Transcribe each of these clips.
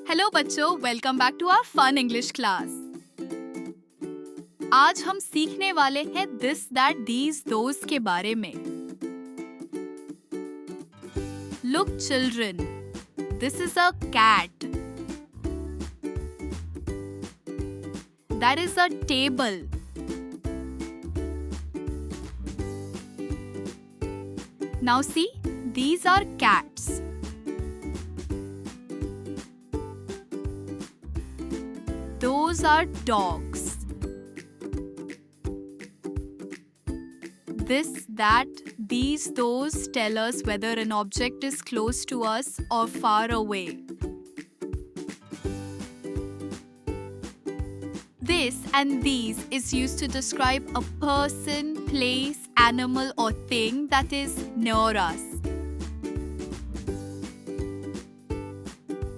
Hello बच्चों, welcome back to our fun English class. आज हम सीखने वाले हैं दिस दैट दीज दोज के बारे में। Look children, this is a cat, that is a table, now see these are cats. Those are dogs. This, that, these, those tell us whether an object is close to us or far away. This and these is used to describe a person, place, animal or thing that is near us.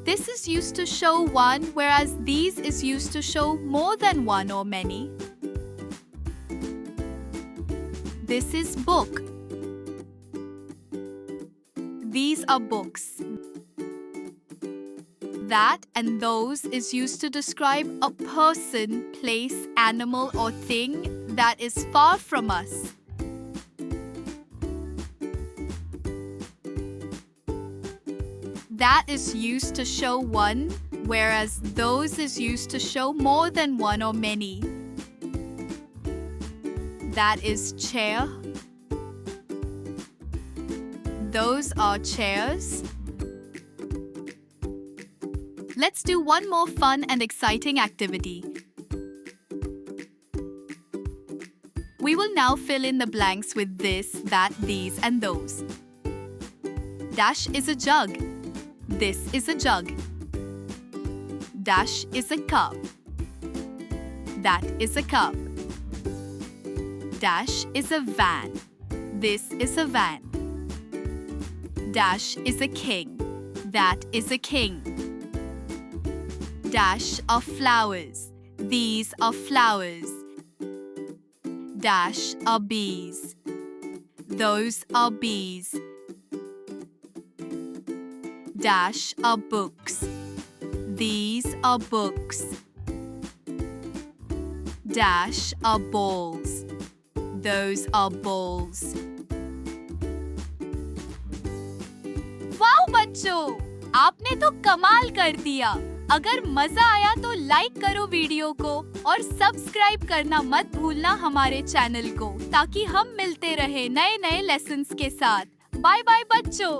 This is used to show one, whereas these is used to show more than one or many. This is book. These are books. That and those is used to describe a person, place, animal or thing that is far from us. That is used to show one, whereas those is used to show more than one or many. That is chair. Those are chairs. Let's do one more fun and exciting activity. We will now fill in the blanks with this, that, these, and those. Dash is a jug. This is a jug. Dash is a cup. That is a cup. Dash is a van. This is a van. Dash is a king. That is a king. Dash are flowers. These are flowers. Dash are bees. Those are bees. Dash are books. These are books. Dash are balls. Those are balls. Wow बच्चों, आपने तो कमाल कर दिया। अगर मजा आया तो लाइक करो वीडियो को और सब्सक्राइब करना मत भूलना हमारे चैनल को, ताकि हम मिलते रहे नए नए लेसन्स के साथ। बाय बाय बच्चों।